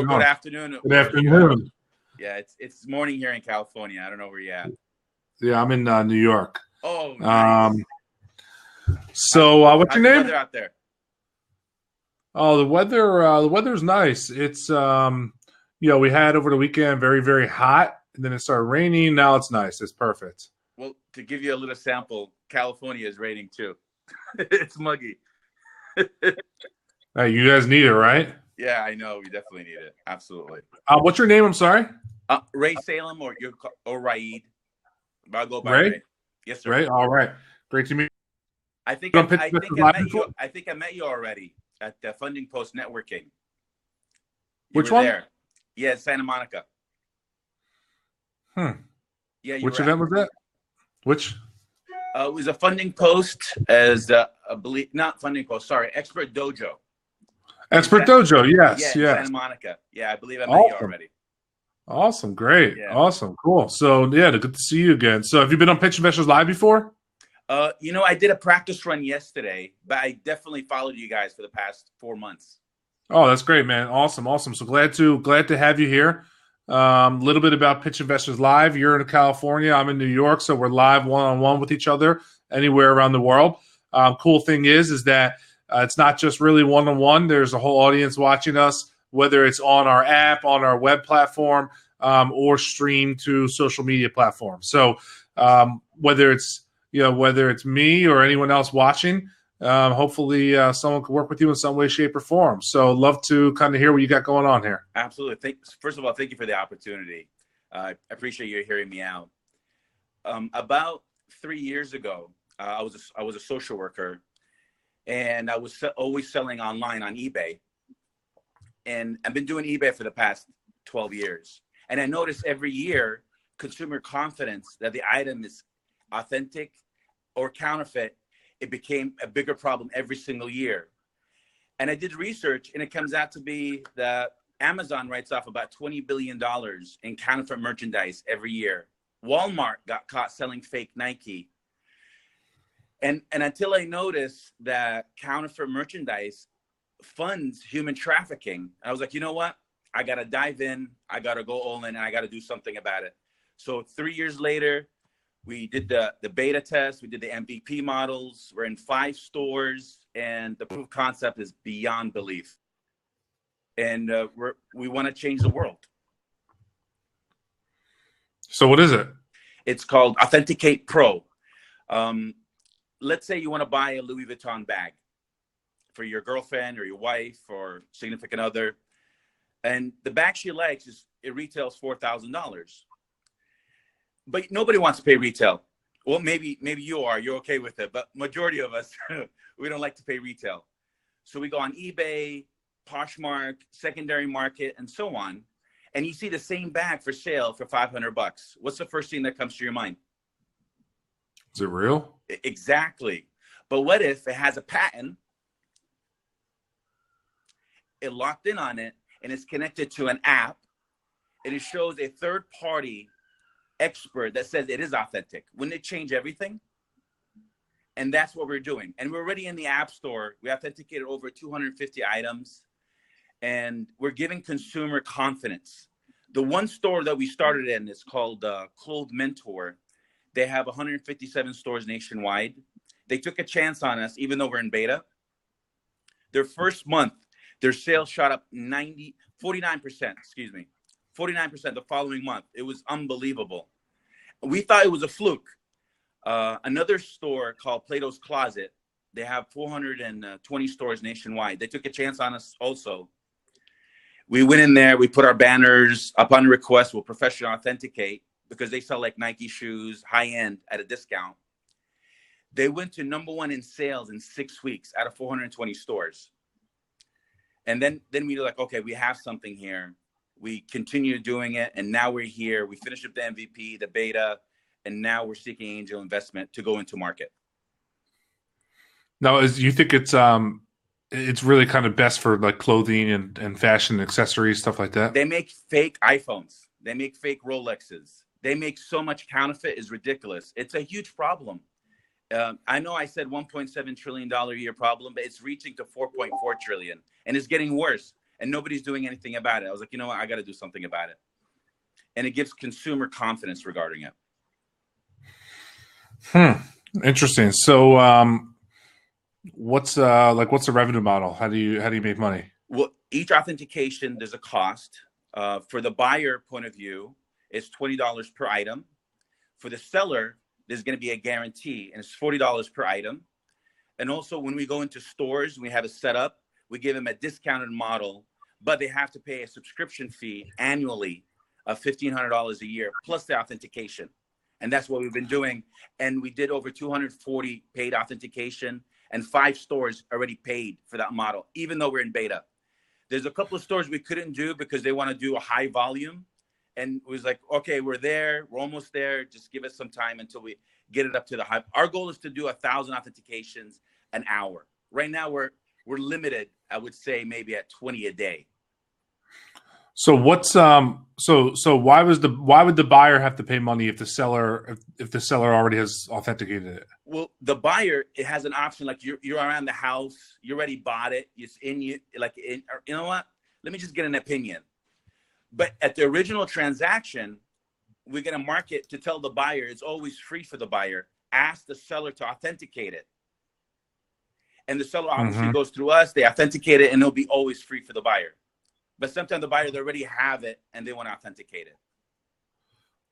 or good afternoon. Good afternoon. Yeah, it's morning here in California. I don't know where you're at. Yeah, I'm in New York. Oh, nice. So, what's your name? How's the weather out there? Oh, the weather's nice. It's we had over the weekend very, very hot, and then it started raining. Now it's nice. It's perfect. Well, to give you a little sample, California is raining too. It's muggy. Hey, you guys need it, right? Yeah, I know. We definitely need it. Absolutely. What's your name? I'm sorry. Ray Salem or Raid. I'll go by Ray. Ray. Yes, sir. Ray. All right. Great to meet you. I think I met you already at the Funding Post Networking. Which one? There. Yeah, Santa Monica. Yeah. Which event was that? Which? It was a Funding Post as not Funding Post. Sorry, Expert Dojo. Expert Dojo. Yes. Yeah. Santa Monica. Yeah, I believe I met you already. Awesome. Great. Yeah. Awesome. Cool. So yeah, good to see you again. So have you been on Pitch Investors Live before? I did a practice run yesterday, but I definitely followed you guys for the past 4 months. Oh, that's great, man. Awesome. So glad to have you here. A little bit about Pitch Investors Live. You're in California. I'm in New York, so we're live one-on-one with each other anywhere around the world. Cool thing is that it's not just really one-on-one. There's a whole audience watching us, whether it's on our app, on our web platform, or streamed to social media platforms. So whether it's me or anyone else watching, hopefully someone can work with you in some way, shape, or form. So love to kind of hear what you got going on here. Absolutely. First of all, thank you for the opportunity. I appreciate you hearing me out. About 3 years ago, I was a social worker, and I was always selling online on eBay. And I've been doing eBay for the past 12 years. And I noticed every year consumer confidence that the item is authentic or counterfeit, it became a bigger problem every single year. And I did research, and it comes out to be that Amazon writes off about $20 billion in counterfeit merchandise every year. Walmart got caught selling fake Nike. And until I noticed that counterfeit merchandise funds human trafficking, I was like, you know what? I got to dive in. I got to go all in, and I got to do something about it. So 3 years later, we did the beta test. We did the MVP models. We're in 5 stores, and the proof of concept is beyond belief. And we want to change the world. So what is it? It's called AuthenticatePro. Let's say you want to buy a Louis Vuitton bag for your girlfriend or your wife or significant other. And the bag she likes, it retails $4,000. But nobody wants to pay retail. Well, maybe you're okay with it, but majority of us, we don't like to pay retail. So we go on eBay, Poshmark, secondary market, and so on. And you see the same bag for sale for $500. What's the first thing that comes to your mind? Is it real? Exactly. But what if it has a patent? It locked in on it, and it's connected to an app, and it shows a third-party expert that says it is authentic. Wouldn't it change everything? And that's what we're doing. And we're already in the App Store. We authenticated over 250 items, and we're giving consumer confidence. The one store that we started in is called Clothes Mentor. They have 157 stores nationwide. They took a chance on us, even though we're in beta. Their first month, their sales shot up 49%, 49% the following month. It was unbelievable. We thought it was a fluke. Another store called Plato's Closet, they have 420 stores nationwide. They took a chance on us also. We went in there, we put our banners upon request, we'll professionally authenticate because they sell like Nike shoes, high end at a discount. They went to #1 in sales in 6 weeks out of 420 stores. And then we were like, okay, we have something here. We continue doing it, and now we're here. We finished up the MVP, the beta, and now we're seeking angel investment to go into market. Now, you think it's really kind of best for like clothing and fashion accessories, stuff like that? They make fake iPhones. They make fake Rolexes. They make so much counterfeit, is ridiculous. It's a huge problem. I know I said $1.7 trillion a year problem, but it's reaching to $4.4 trillion, and it's getting worse. and nobody's doing anything about it. I was like, you know what? I got to do something about it. And it gives consumer confidence regarding it. Interesting. So, what's the revenue model? How do you make money? Well, each authentication, there's a cost. For the buyer point of view, it's $20 per item. For the seller, there's going to be a guarantee, and it's $40 per item. And also, when we go into stores, we have it set up. We give them a discounted model, but they have to pay a subscription fee annually of $1,500 a year, plus the authentication. And that's what we've been doing. And we did over 240 paid authentication, and 5 stores already paid for that model, even though we're in beta. There's a couple of stores we couldn't do because they want to do a high volume. And it was like, okay, we're there. We're almost there. Just give us some time until we get it up to the high. Our goal is to do 1,000 authentications an hour. Right now, we're limited, I would say, maybe at 20 a day. So what's so why would the buyer have to pay money if the seller already has authenticated it? Well, the buyer, it has an option, like you're around the house, you already bought it, it's in you, you know what? Let me just get an opinion. But at the original transaction, we're gonna mark it to tell the buyer it's always free for the buyer. Ask the seller to authenticate it. And the seller obviously goes through us, they authenticate it, and it'll be always free for the buyer. But sometimes the buyer, they already have it and they want to authenticate it.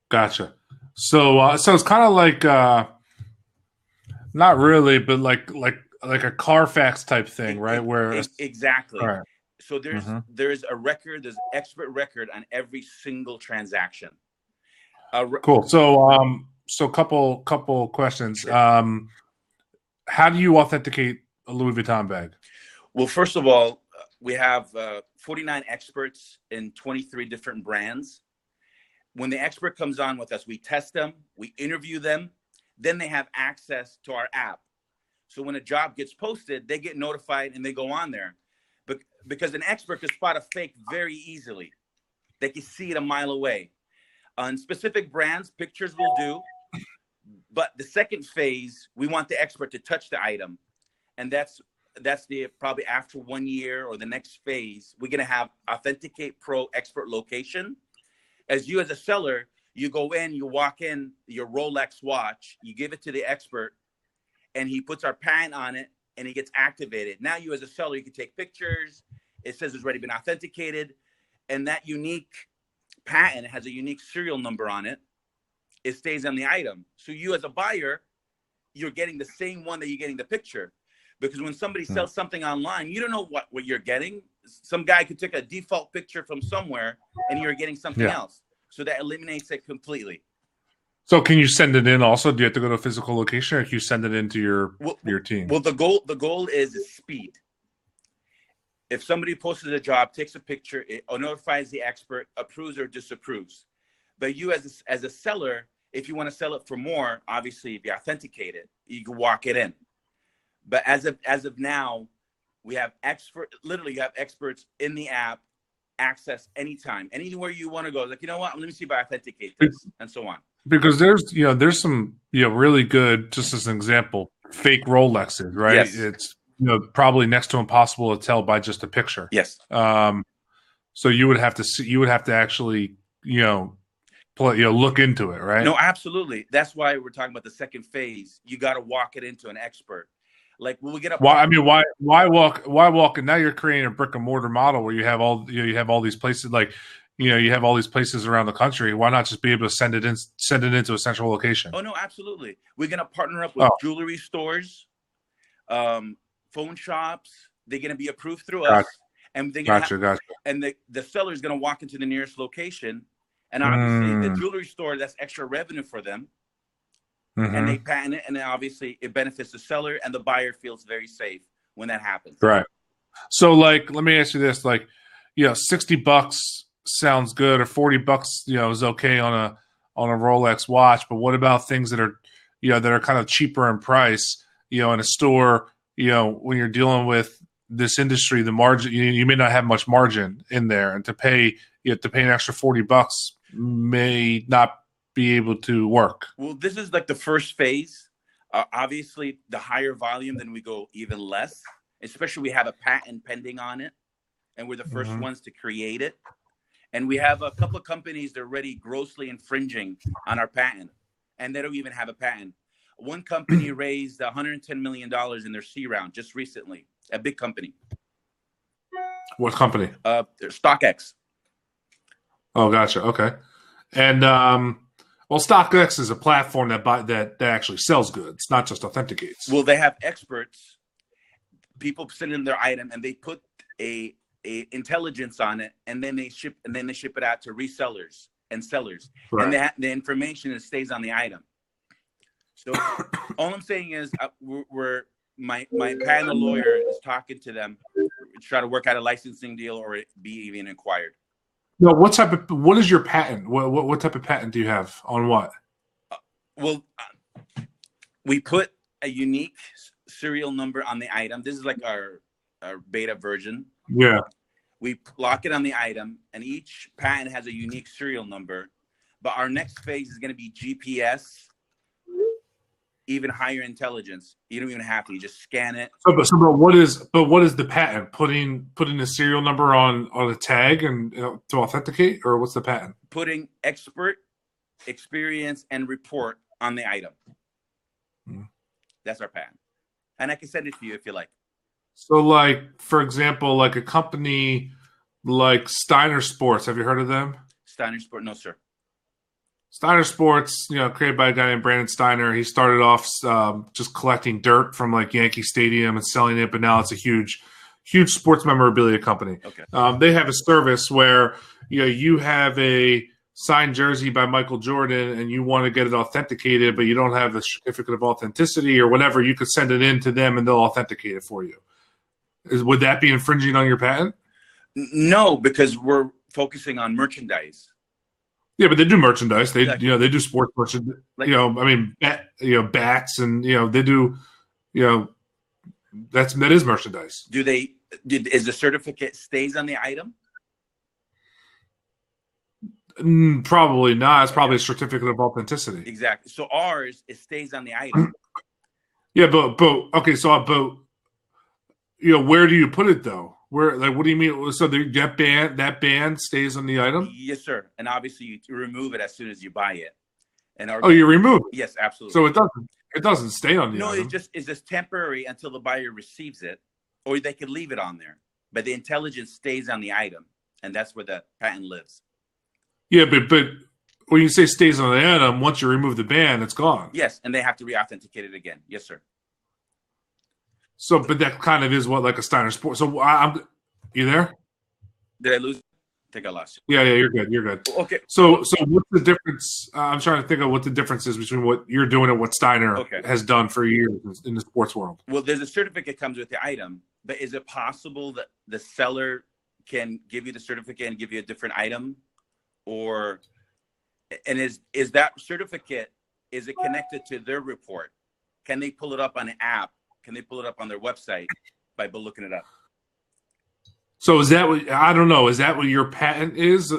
Gotcha. So it's kind of like not really, but like a Carfax type thing, right? Where exactly. Right. So there's a record, there's expert record on every single transaction. Cool. So couple questions. Sure. How do you authenticate a Louis Vuitton bag? Well, first of all, we have 49 experts in 23 different brands. When the expert comes on with us, we test them, we interview them, then they have access to our app. So when a job gets posted, they get notified and they go on there. But because an expert can spot a fake very easily. They can see it a mile away. On specific brands, pictures will do. But the second phase, we want the expert to touch the item. And that's the probably after 1 year or the next phase, we're going to have AuthenticatePro expert location. As a seller, you go in, you walk in, your Rolex watch, you give it to the expert, and he puts our patent on it, and it gets activated. Now you as a seller, you can take pictures. It says it's already been authenticated, and that unique patent has a unique serial number on it. It stays on the item. So you as a buyer, you're getting the same one that you're getting the picture. Because when somebody sells something online, you don't know what you're getting. Some guy could take a default picture from somewhere and you're getting something else. So that eliminates it completely. So can you send it in also? Do you have to go to a physical location, or can you send it into your team? Well, the goal is speed. If somebody posted a job, takes a picture, it notifies the expert, approves or disapproves. But you as a seller, if you want to sell it for more, obviously if you authenticate it, you can walk it in. But as of now, we have you have experts in the app, access anytime, anywhere you want to go. Like, you know what? Let me see if I authenticate this, and so on. Because there's some really good, just as an example, fake Rolexes, right? Yes. It's probably next to impossible to tell by just a picture. Yes. So you would have to actually look into it, right? No, absolutely. That's why we're talking about the second phase. You got to walk it into an expert. Like, will we get up? Why walk? And now you're creating a brick and mortar model where you have all these places, like you have all these places around the country. Why not just be able to send it into a central location? Oh no, absolutely. We're gonna partner up with jewelry stores, phone shops. They're gonna be approved through us, and they're gonna and the seller is gonna walk into the nearest location, and obviously the jewelry store, that's extra revenue for them. And they patent it, and then obviously it benefits the seller, and the buyer feels very safe when that happens. Right. So, like, let me ask you this: like, $60 sounds good, or $40, is okay on a Rolex watch. But what about things that are, that are kind of cheaper in price? In a store, when you're dealing with this industry, the margin, you may not have much margin in there, and to pay an extra $40 may not be able to work. Well, this is like the first phase. Obviously, the higher volume, then we go even less, especially we have a patent pending on it. and we're the first ones to create it. And we have a couple of companies that are already grossly infringing on our patent, and they don't even have a patent. One company raised $110 million in their C round just recently, a big company. What company? StockX. Oh, gotcha. Okay. And well, StockX is a platform that actually sells goods, not just authenticates. Well, they have experts. People send in their item, and they put a intelligence on it, and then they ship it out to resellers and sellers, right. And the information stays on the item. So all I'm saying is, my patent lawyer is talking to them to try to work out a licensing deal or be even inquired. No, what is your patent? What type of patent do you have on what? We put a unique serial number on the item. This is like our beta version. Yeah. We lock it on the item, and each patent has a unique serial number. But our next phase is going to be GPS, even higher intelligence. You don't even have to. You just scan it. But what is the patent? Putting the serial number on a tag and to authenticate, or what's the patent? Putting expert, experience, and report on the item. That's our patent. And I can send it to you if you like. So, like, for example, like a company like Steiner Sports. Have you heard of them? Steiner Sports? No, sir. Steiner Sports, created by a guy named Brandon Steiner. He started off just collecting dirt from like Yankee Stadium and selling it, but now it's a huge sports memorabilia company. Okay. They have a service where you have a signed jersey by Michael Jordan and you want to get it authenticated, but you don't have the certificate of authenticity or whatever. You could send it in to them and they'll authenticate it for you. Would that be infringing on your patent? No, because we're focusing on merchandise. Yeah, but they do merchandise. They they do sports merchandise. Bats and they do that is merchandise. Is the certificate stays on the item? Probably not. It's probably a certificate of authenticity. Exactly. So ours, it stays on the item. Yeah, but okay. So where do you put it though? Where, like, what do you mean? So that band stays on the item? Yes, sir. And obviously, you remove it as soon as you buy it. And you remove it? Yes, absolutely. So it doesn't stay on the item. No, it's just temporary until the buyer receives it, or they could leave it on there. But the intelligence stays on the item, and that's where the patent lives. Yeah, but when you say stays on the item, once you remove the band, it's gone. Yes, and they have to re-authenticate it again. Yes, sir. So, but that kind of is what like a Steiner Sport. So, you there? Did I lose? I think I lost you. Yeah, you're good. You're good. Okay. So what's the difference? I'm trying to think of what the difference is between what you're doing and what Steiner has done for years in the sports world. Well, there's a certificate comes with the item, but is it possible that the seller can give you the certificate and give you a different item, is that certificate, is it connected to their report? Can they pull it up on an app? Can they pull it up on their website by looking it up? So is that what, I don't know, is that what your patent is?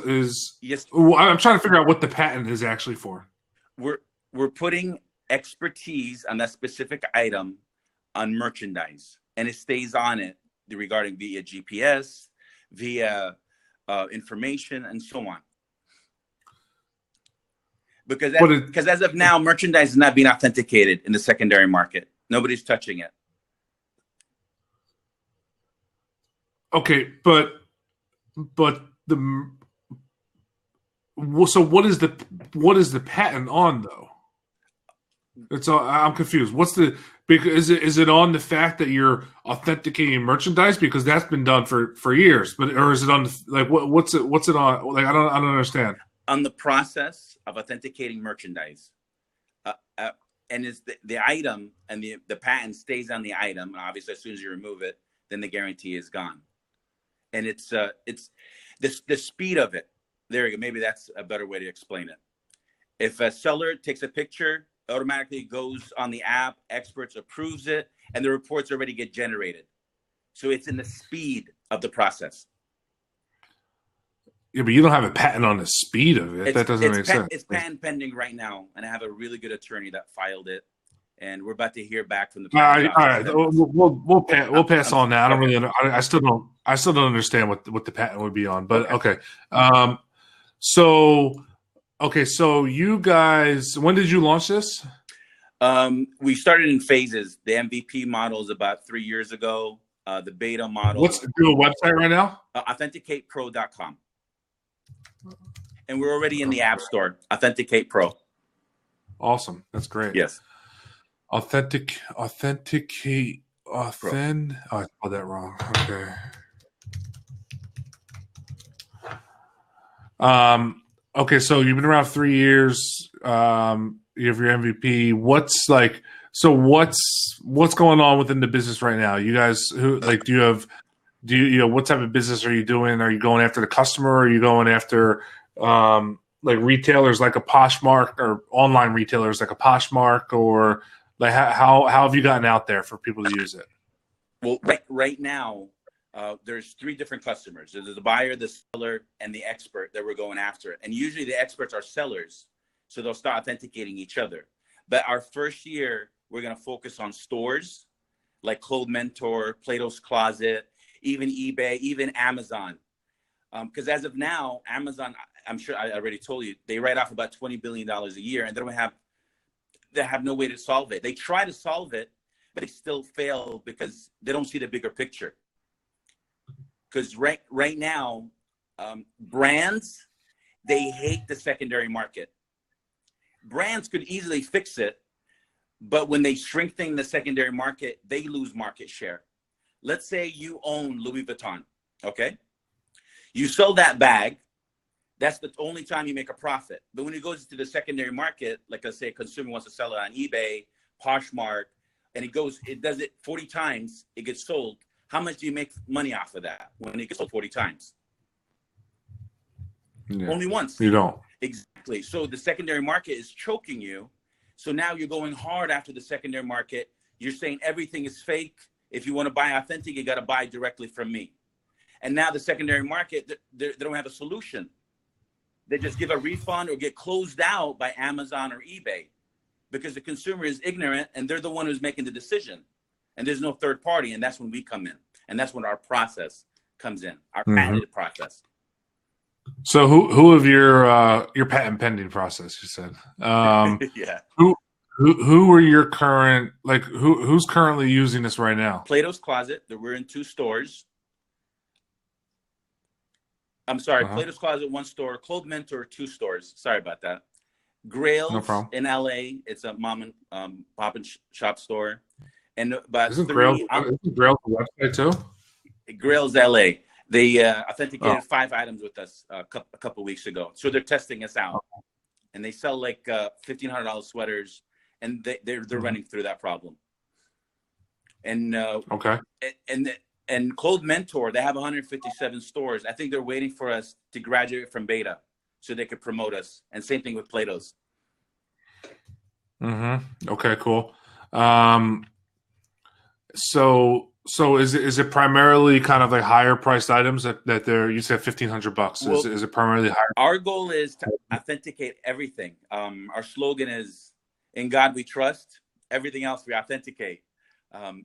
Yes. I'm trying to figure out what the patent is actually for. We're putting expertise on that specific item on merchandise, and it stays on it regarding via GPS, via information, and so on. Because as of now, merchandise is not being authenticated in the secondary market. Nobody's touching it. Okay, but so what is the patent on though? I'm confused. Is it on the fact that you're authenticating merchandise, because that's been done for years, or is it on what's it on? Like I don't understand. On the process of authenticating merchandise, and it's the item and the patent stays on the item, and obviously as soon as you remove it, then the guarantee is gone. And it's the speed of it. There you go. Maybe that's a better way to explain it. If a seller takes a picture, automatically goes on the app, experts approves it, and the reports already get generated. So it's in the speed of the process. Yeah, but you don't have a patent on the speed of it. That doesn't make sense. It's patent pending right now, and I have a really good attorney that filed it. and we're about to hear back from the All right, patent all office. right. We'll pass on that. I don't Okay. really. I still don't understand what the patent would be on. But Okay. okay. So so you guys, when did you launch this? We started in phases. The MVP model is about 3 years ago. The beta model, Do a website right now? AuthenticatePro.com. And we're already in the App Store, Authenticate Pro. Awesome. That's great. Yes. Authenticate. Oh, I spelled that wrong. Okay. Okay, so you've been around 3 years. You have your MVP. What's going on within the business right now? You guys, do you what type of business are you doing? Are you going after the customer? Or are you going after like retailers like a Poshmark, or online retailers like a Poshmark, or like how have you gotten out there for people to use it? Well, right now, there's 3 different customers. There's the buyer, the seller, and the expert that we're going after. And usually the experts are sellers, so they'll start authenticating each other. But our first year, we're going to focus on stores like Code Mentor, Plato's Closet, even eBay, even Amazon. Because as of now, Amazon, I'm sure I already told you, they write off about $20 billion a year, and they have no way to solve it. They try to solve it, but they still fail because they don't see the bigger picture. Because right now, brands, they hate the secondary market. Brands could easily fix it, but when they strengthen the secondary market, they lose market share. Let's say you own Louis Vuitton, okay? You sell that bag, that's the only time you make a profit. But when it goes to the secondary market, like let's say a consumer wants to sell it on eBay, Poshmark, and it does it 40 times, it gets sold. How much do you make money off of that when it gets sold 40 times? Yeah. Only once. You don't. Exactly. So the secondary market is choking you. So now you're going hard after the secondary market. You're saying everything is fake. If you want to buy authentic, you got to buy directly from me. And now the secondary market, they don't have a solution. They just give a refund or get closed out by Amazon or eBay because the consumer is ignorant and they're the one who's making the decision. And there's no third party. And that's when we come in. And that's when our process comes in, our patented process. So who of your patent pending process, you said? Yeah. Who are your current, like who's currently using this right now? Plato's Closet. We're in 2 stores. I'm sorry, Plato's Closet, 1 store. Code Mentor, 2 stores. Sorry about that. Grails in LA. It's a mom and pop and shop store. And about isn't Grails a website too? Grails LA. They authenticated 5 items with us a couple weeks ago. So they're testing us out. And they sell like $1,500 sweaters, and they're running through that problem. And and Code Mentor, they have 157 stores. I think they're waiting for us to graduate from beta so they could promote us. And same thing with Plato's. Okay, cool. So is it primarily kind of like higher priced items that they're, you said $1,500? Well, is it primarily higher? Our goal is to authenticate everything. Our slogan is, "In God we trust. Everything else we authenticate."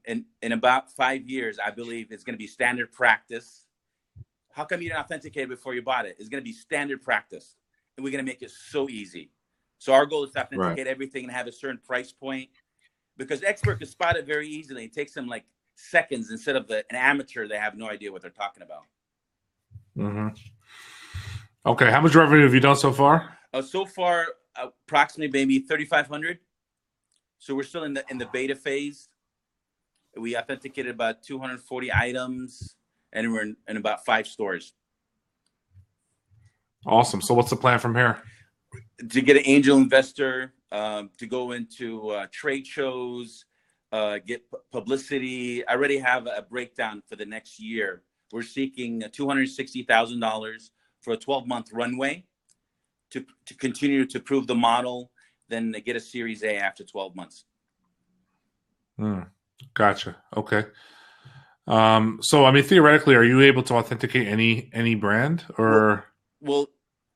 In about 5 years, I believe it's going to be standard practice. How come you didn't authenticate it before you bought it? It's going to be standard practice, and we're going to make it so easy. So our goal is to authenticate everything and have a certain price point, because expert can spot it very easily. It takes them like seconds instead of an amateur. They have no idea what they're talking about. Okay, how much revenue have you done so far? So far, approximately maybe 3,500. So we're still in the beta phase. We authenticated about 240 items, and we're in about 5 stores. Awesome. So what's the plan from here? To get an angel investor, to go into trade shows, get publicity. I already have a breakdown for the next year. We're seeking $260,000 for a 12-month runway to continue to prove the model, then get a Series A after 12 months. Gotcha. Okay. So, I mean, theoretically, are you able to authenticate any brand or? Well,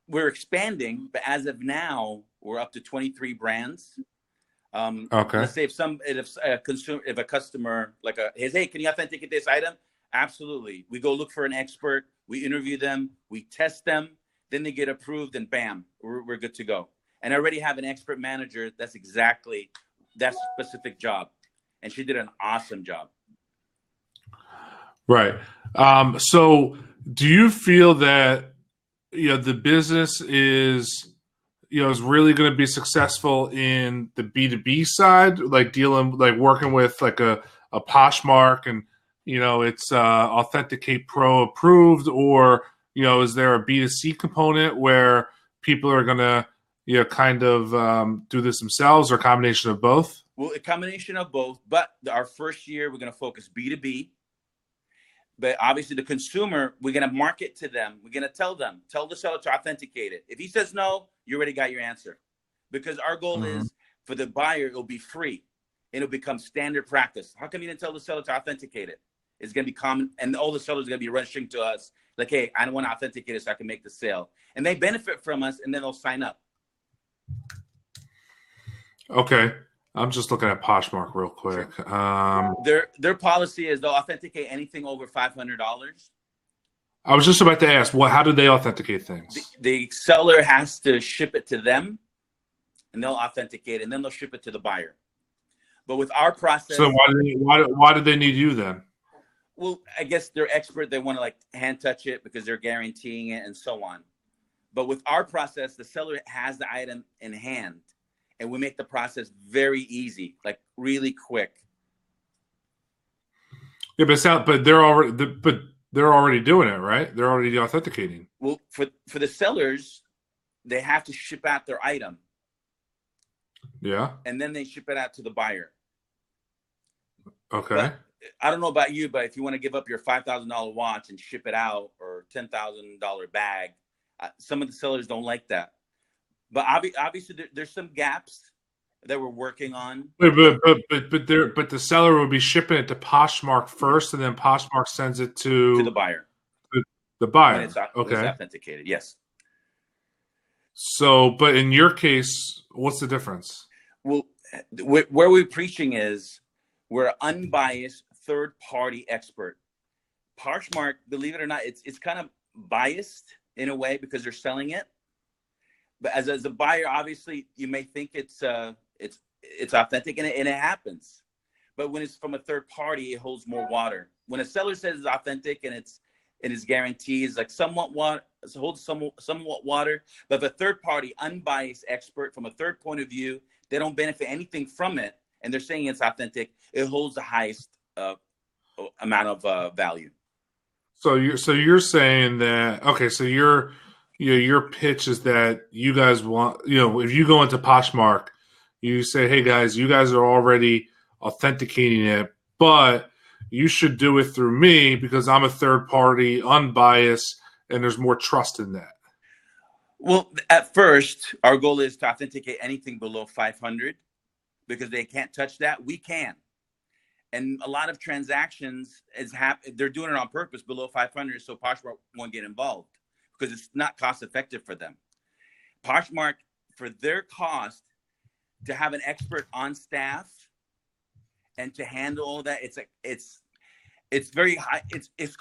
we're expanding, but as of now, we're up to 23 brands. Okay. Let's say if a customer says, hey, can you authenticate this item? Absolutely. We go look for an expert. We interview them. We test them. Then they get approved, and bam, we're good to go. And I already have an expert manager. That's exactly that specific job, and she did an awesome job. Right. So, do you feel that the business is really going to be successful in the B2B side, like working with like a Poshmark and it's AuthenticatePro approved, or is there a B2C component where people are going to kind of do this themselves, or a combination of both? Well, a combination of both, but our first year we're going to focus B2B. But obviously the consumer, we're going to market to them. We're going to tell the seller to authenticate it. If he says no, you already got your answer. Because our goal is for the buyer, it'll be free. It'll become standard practice. How come you didn't tell the seller to authenticate it? It's going to be common. And all the sellers are going to be rushing to us like, hey, I don't want to authenticate it so I can make the sale. And they benefit from us, and then they'll sign up. Okay. I'm just looking at Poshmark real quick. Sure. Their policy is they'll authenticate anything over $500. I was just about to ask, how do they authenticate things? The seller has to ship it to them, and they'll authenticate it, and then they'll ship it to the buyer. But with our process, so why do they need you then? Well, I guess they're expert. They want to hand touch it because they're guaranteeing it and so on. But with our process, the seller has the item in hand. And we make the process very easy, like really quick. Yeah, but they're already doing it, right? They're already authenticating. Well, for the sellers, they have to ship out their item. Yeah. And then they ship it out to the buyer. Okay. But I don't know about you, but if you want to give up your $5,000 watch and ship it out, or $10,000 bag, some of the sellers don't like that. But obviously, there's some gaps that we're working on. But the seller will be shipping it to Poshmark first, and then Poshmark sends it to the buyer. The buyer. When it's authenticated, yes. So, but in your case, what's the difference? Well, where we're preaching is we're an unbiased third-party expert. Poshmark, believe it or not, it's kind of biased in a way because they're selling it. But as a buyer, obviously, you may think it's authentic, and it happens. But when it's from a third party, it holds more water. When a seller says it's authentic and it's guaranteed, it's like somewhat water, it holds somewhat water. But if a third party, unbiased expert from a third point of view, they don't benefit anything from it, and they're saying it's authentic, it holds the highest amount of value. So you're saying that, okay? So your pitch is that you guys want, if you go into Poshmark, you say, hey guys, you guys are already authenticating it, but you should do it through me because I'm a third party, unbiased, and there's more trust in that. Well, at first, our goal is to authenticate anything below 500 because they can't touch that. We can. And a lot of transactions they're doing it on purpose below 500 so Poshmark won't get involved because it's not cost effective for them. Poshmark, for their cost, to have an expert on staff and to handle all that, it's very high. It's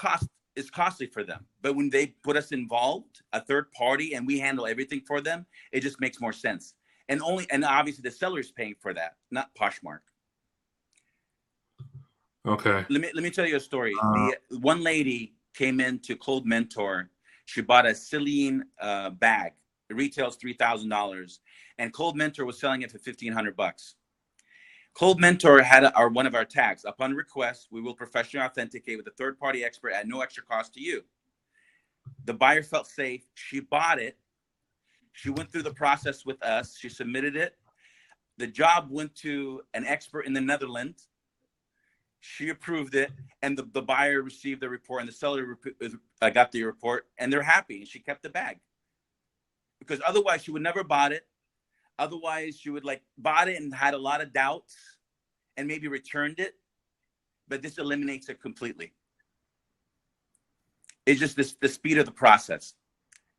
costly for them. But when they put us involved, a third party, and we handle everything for them, it just makes more sense. And obviously the seller is paying for that, not Poshmark. Okay. Let me tell you a story. The one lady came into Cold Mentor. She bought a Celine bag. It retails $3,000, and Cold Mentor was selling it for $1,500. Cold Mentor had one of our tags. Upon request, we will professionally authenticate with a third-party expert at no extra cost to you. The buyer felt safe. She bought it. She went through the process with us. She submitted it. The job went to an expert in the Netherlands. She approved it, and the buyer received the report, and the seller got the report, and they're happy. And she kept the bag because otherwise she would never bought it. Otherwise, she would bought it and had a lot of doubts and maybe returned it. But this eliminates it completely. It's just the speed of the process,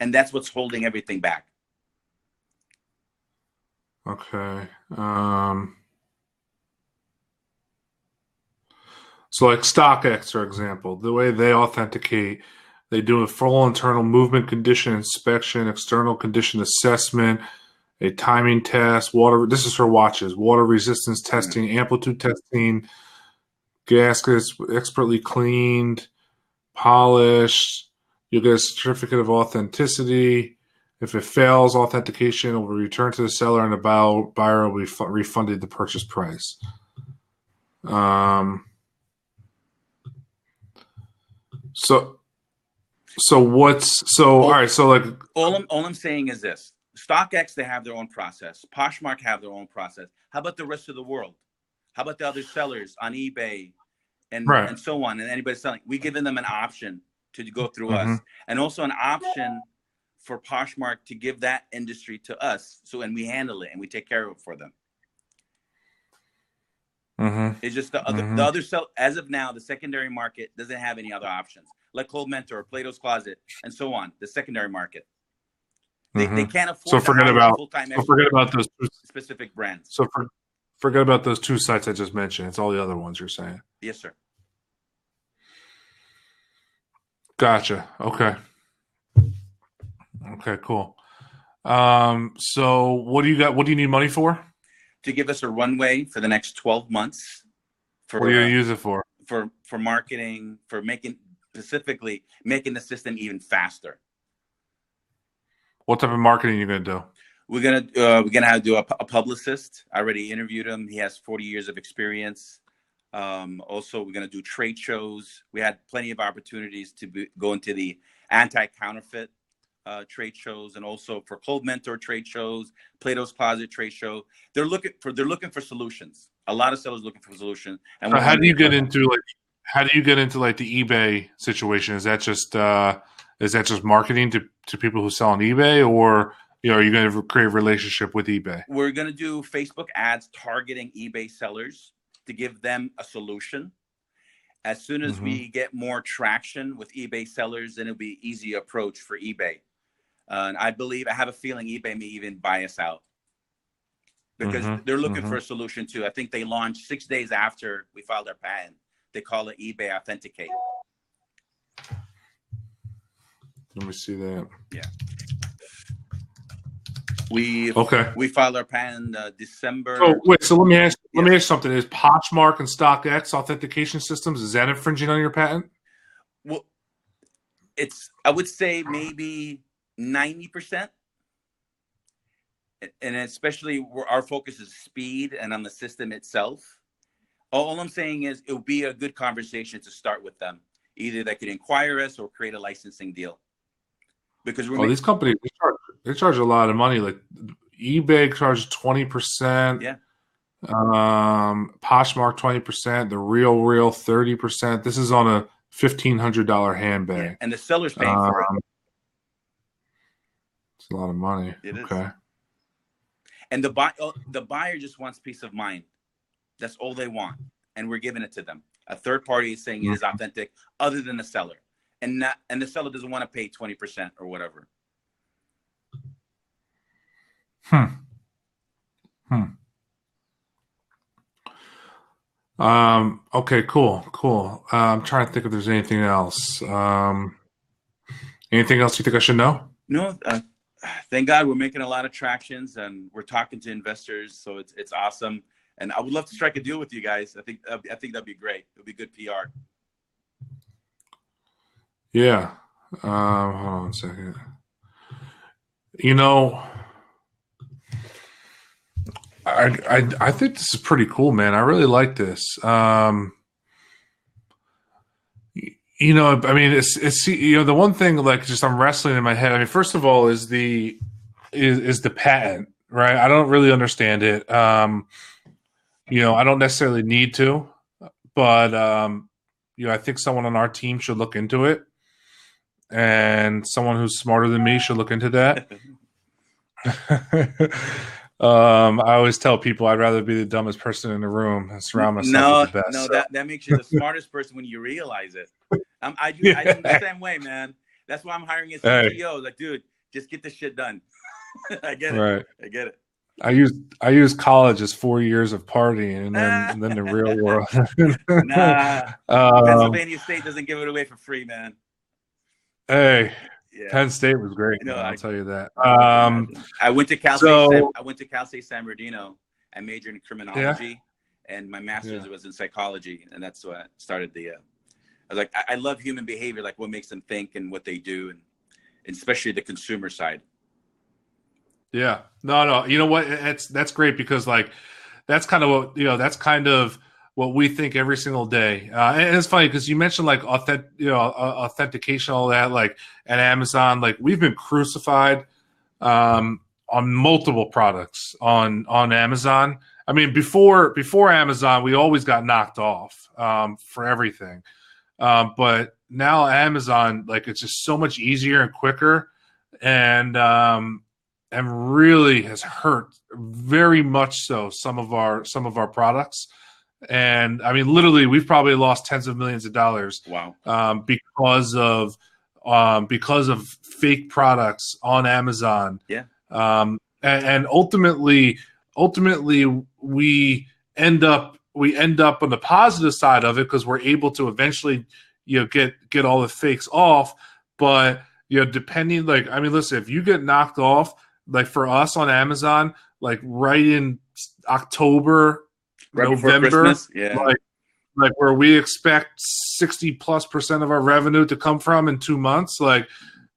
and that's what's holding everything back. Okay. So like StockX, for example, the way they authenticate, they do a full internal movement condition inspection, external condition assessment, a timing test, water. This is for watches, water resistance testing, amplitude testing, gaskets expertly cleaned, polished. You'll get a certificate of authenticity. If it fails, authentication will be returned to the seller, and the buyer will be refunded the purchase price. All right. So like all I'm saying is this: StockX, they have their own process. Poshmark have their own process. How about the rest of the world? How about the other sellers on eBay and so on, and anybody selling? We giving them an option to go through us, and also an option for Poshmark to give that industry to us. So, and we handle it and we take care of it for them. It's just the other sell, as of now, the secondary market doesn't have any other options, like Cold Mentor, Plato's Closet, and so on. The secondary market, they can't afford. So forget about those two specific brands. So forget about those two sites I just mentioned. It's all the other ones you're saying. Yes, sir. Gotcha. Okay. Okay. Cool. So what do you got? What do you need money for? To give us a runway for the next 12 months. What are you going to use it for? For marketing, for specifically making the system even faster. What type of marketing are you going to do? We're gonna have to do a publicist. I already interviewed him. He has 40 years of experience. Also, we're gonna do trade shows. We had plenty of opportunities to go into the anti-counterfeit trade shows, and also for Cold Mentor trade shows, Plato's Closet trade show. They're looking for solutions. A lot of sellers looking for solutions. And so how do you get into the eBay situation? Is that just marketing to people who sell on eBay, or are you going to create a relationship with eBay? We're going to do Facebook ads targeting eBay sellers to give them a solution. As soon as we get more traction with eBay sellers, then it'll be an easy approach for eBay. And I have a feeling eBay may even buy us out because they're looking for a solution too. I think they launched 6 days after we filed our patent. They call it eBay Authenticate. Let me see that. Yeah. We filed our patent December. Oh wait, so let me ask you something. Is Poshmark and StockX authentication systems, is that infringing on your patent? Well, I would say maybe 90%. And especially where our focus is speed and on the system itself. All I'm saying is it would be a good conversation to start with them. Either they could inquire us or create a licensing deal. Because these companies they charge a lot of money. Like eBay charges 20%. Yeah. Poshmark 20%. The Real 30%. This is on a $1,500 handbag. Yeah. And the seller's paying for it. It's a lot of money. It is. Okay. And the buyer just wants peace of mind. That's all they want, and we're giving it to them. A third party is saying it is authentic, other than the seller. And the seller doesn't want to pay 20% or whatever. Okay, cool. I'm trying to think if there's anything else. Anything else you think I should know? No, thank God we're making a lot of tractions, and we're talking to investors, so it's awesome. And I would love to strike a deal with you guys. I think that'd be great. It'll be good PR. Yeah. Hold on a second. I think this is pretty cool, man. I really like this. I mean, it's the one thing, like, just I'm wrestling in my head. I mean, first of all, is the patent, right? I don't really understand it. I don't necessarily need to, but I think someone on our team should look into it, and someone who's smarter than me should look into that. I always tell people I'd rather be the dumbest person in the room and surround myself with the best. No, that makes you the smartest person when you realize it. I do the same way, man. That's why I'm hiring a CTO. Like, dude, just get this shit done. I get it. Right. I get it. I use college as 4 years of partying, and then the real world. Nah, um, Pennsylvania State doesn't give it away for free, man. hey, Yeah, Penn State was great, no, man. I'll tell you that. I can imagine. I went to Cal State. So I went to Cal State San Bernardino. I majored in yeah, criminology, and my master's yeah, was in psychology, and that's what started the. I was like, I love human behavior, like what makes them think and what they do, and especially the consumer side. yeah. No, no. You know what? That's great because like that's kind of what that's kind of what we think every single day. And it's funny because you mentioned like authentication, all that, like at Amazon, like we've been crucified on multiple products on Amazon. I mean, before Amazon, we always got knocked off for everything. But now Amazon, like it's just so much easier and quicker, and really has hurt very much so some of our products. And I mean, literally, we've probably lost tens of millions of dollars Wow. Because of fake products on Amazon. Yeah. And ultimately, we end up on the positive side of it because we're able to eventually, get all the fakes off. But depending, like, I mean, listen, if you get knocked off, like for us on Amazon, like right in October, Right before November, Christmas. Yeah. like where we expect 60+% of our revenue to come from in 2 months, like,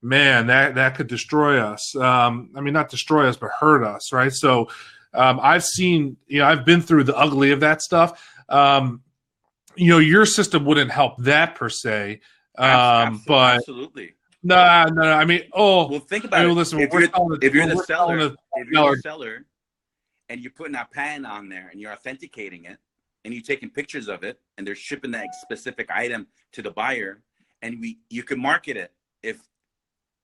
man, that could destroy us. I mean, not destroy us, but hurt us, right? So I've been through the ugly of that stuff. Your system wouldn't help that per se. But Absolutely. no, I mean, Well, think about it. listen, If you're the seller, and you're putting a patent on there, and you're authenticating it, and you're taking pictures of it, and they're shipping that specific item to the buyer, and you can market it. If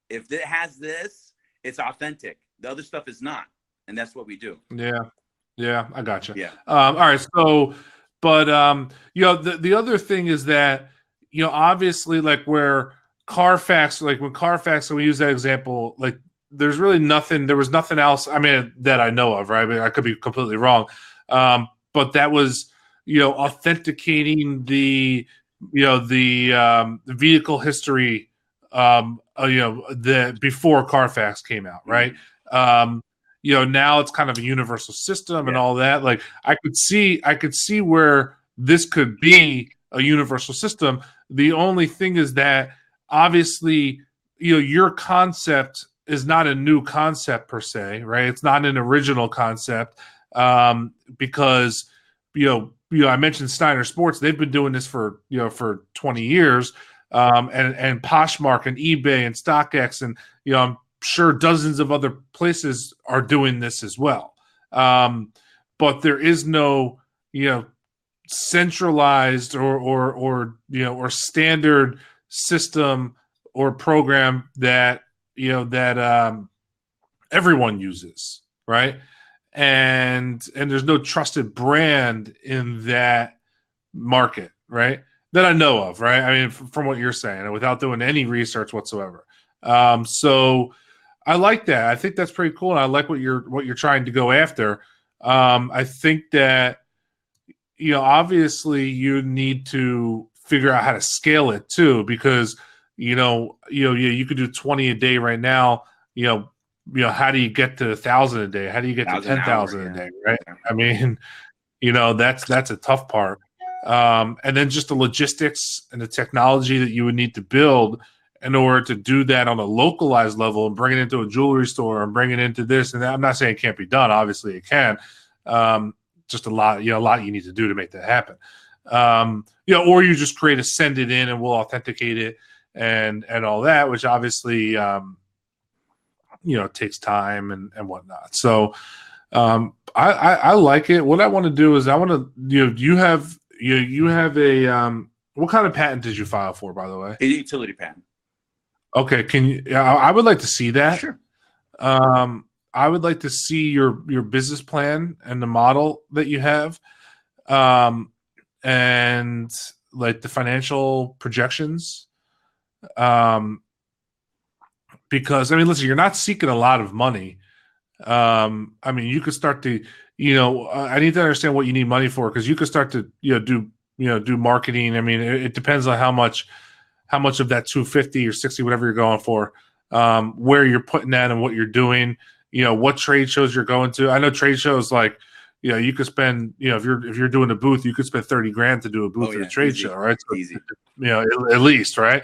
it has this, it's authentic. The other stuff is not, and that's what we do. Yeah, I got you. Yeah. All right, so, but the other thing is that obviously, like where Carfax, like when Carfax, so we use that example, like there's really nothing. There was nothing else. I mean, that I know of, right? I mean, I could be completely wrong, but that was authenticating the vehicle history, the before Carfax came out, right? Now it's kind of a universal system and all that. Like I could see where this could be a universal system. The only thing is that obviously, your concept is not a new concept per se, right? It's not an original concept because I mentioned Steiner Sports. They've been doing this for 20 years, and Poshmark and eBay and StockX and I'm sure dozens of other places are doing this as well. But there is no centralized or standard system or program that everyone uses, right? And there's no trusted brand in that market, right? That I know of, right? I mean, from what you're saying, and without doing any research whatsoever. So I like that. I think that's pretty cool, and I like what you're trying to go after. I think that obviously you need to figure out how to scale it too, because you could do 20 a day right now. How do you get to 1,000 a day? How do you get to 10,000 a day? Right? I mean, that's a tough part. And then just the logistics and the technology that you would need to build in order to do that on a localized level and bring it into a jewelry store and bring it into this and that. I'm not saying it can't be done. Obviously it can. Just a lot you need to do to make that happen. Or you just create a send it in and we'll authenticate it and all that, which obviously, takes time and whatnot. So, I like it. What I want to do is I want to, you have a, what kind of patent did you file for, by the way? A utility patent. Okay. I would like to see that. Sure. I would like to see your business plan and the model that you have, and like the financial projections. Because I mean, listen, you're not seeking a lot of money. I mean, you could start to, I need to understand what you need money for, because you could start to, do marketing. I mean, it depends on how much of that 250 or 60, whatever you're going for, where you're putting that and what you're doing, what trade shows you're going to. I know trade shows, like, you could spend, if you're doing a booth, you could spend 30 grand to do a booth at a trade show, right? So, easy. At least, right?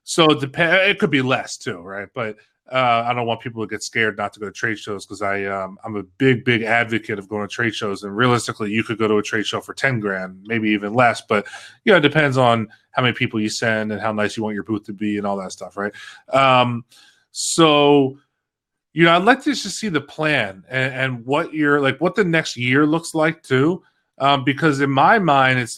So it could be less too, right? But I don't want people to get scared not to go to trade shows, because I'm a big advocate of going to trade shows. And realistically, you could go to a trade show for 10 grand, maybe even less. But it depends on how many people you send and how nice you want your booth to be and all that stuff, right? So I'd like to just see the plan and what what the next year looks like too, because in my mind, it's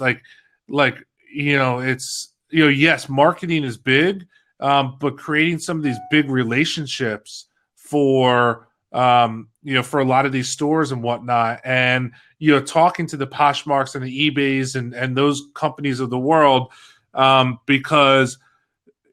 yes, marketing is big. But creating some of these big relationships for for a lot of these stores and whatnot, and talking to the Poshmarks and the eBays and those companies of the world, because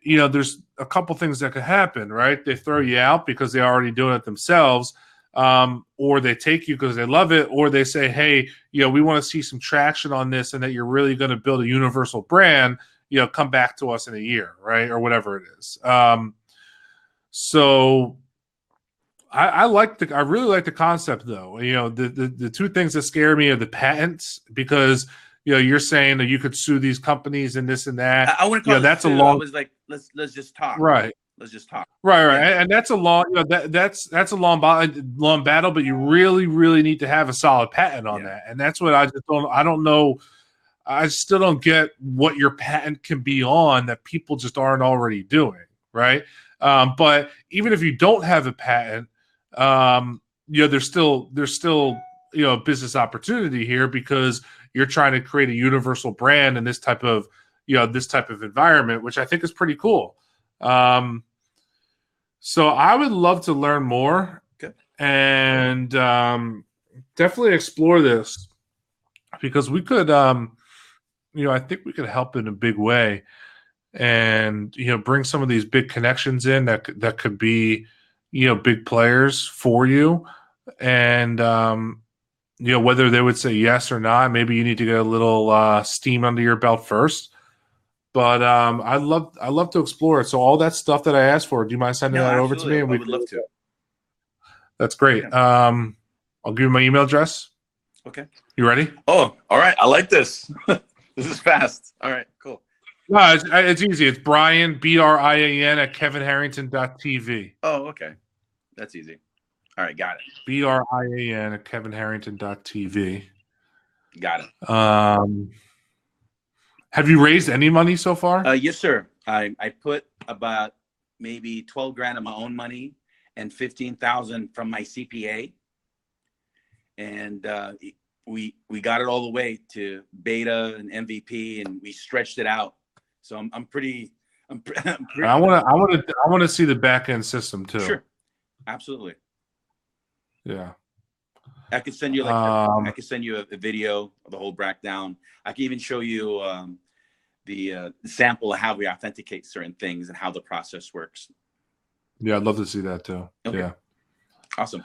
there's a couple things that could happen, right? They throw you out because they're already doing it themselves, or they take you because they love it, or they say, hey, we want to see some traction on this, and that you're really going to build a universal brand. Come back to us in a year, right? Or whatever it is. So I really like the concept, though. The two things that scare me are the patents, because you're saying that you could sue these companies and this and that. I wouldn't call it that's sue. a long. I was like, let's just talk. Right. Let's just talk. Right. Yeah. And that's a long. That's a long battle, but you really need to have a solid patent on that. And that's what I just don't. I don't know. I still don't get what your patent can be on that people just aren't already doing, right? But even if you don't have a patent, there's still a business opportunity here, because you're trying to create a universal brand in this type of environment, which I think is pretty cool. So I would love to learn more, and definitely explore this, because we could. I think we could help in a big way, and bring some of these big connections in that could be big players for you, and whether they would say yes or not. Maybe you need to get a little steam under your belt first, but I'd love to explore it. So all that stuff that I asked for, do you mind sending that over to me? And I would love to. That's great. I'll give you my email address. Okay. You ready? Oh, all right. I like this. This is fast. All right, cool. No, it's easy. It's Brian, BRIAN at kevinharrington.tv. Oh, okay. That's easy. All right, got it. BRIAN at kevinharrington.tv. Got it. Have you raised any money so far? Yes, sir. I put about maybe 12 grand of my own money and 15,000 from my CPA. And we got it all the way to beta and MVP, and we stretched it out. So I'm pretty. I want to see the back end system too. Sure, absolutely. Yeah, I could send you I could send you a video of the whole breakdown. I can even show you the sample of how we authenticate certain things and how the process works. Yeah, I'd love to see that too. Okay. Yeah, awesome.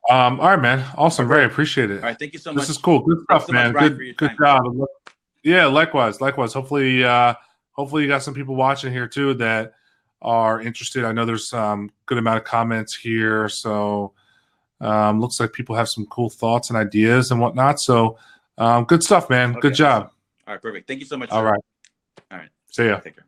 All right, man. Awesome. Very appreciate it. All right, thank you so much. This is cool. Good stuff, man. Good job. Yeah, likewise. Hopefully you got some people watching here too that are interested. I know there's good amount of comments here, so looks like people have some cool thoughts and ideas and whatnot. So good stuff, man. Okay. Good job. All right, perfect. Thank you so much. All right. All right. See ya. Take care.